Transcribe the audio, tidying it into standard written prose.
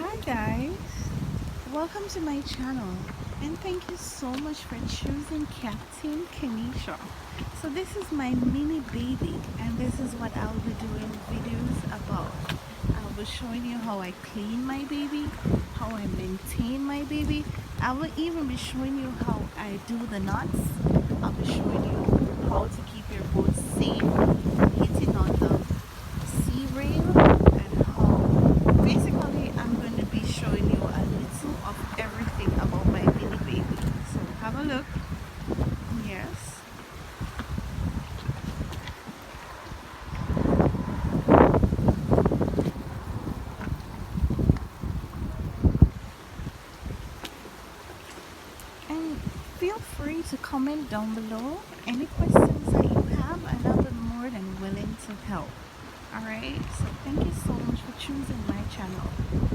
Hi guys, welcome to my channel and thank you so much for choosing Captain Kanisha. So this is my mini baby and this is what I'll be doing videos about. I'll be showing you how I clean my baby, how I maintain my baby. I will even be showing you how I do the knots. I'll be showing you how to keep your boat safe, hitting on the sea rail, and how basically I'm going to be showing you a little of everything about my mini baby. So have a look. Yes. And feel free to comment down below any questions that you have, and I'll be more than willing to help. Alright, so thank you so much for choosing my channel.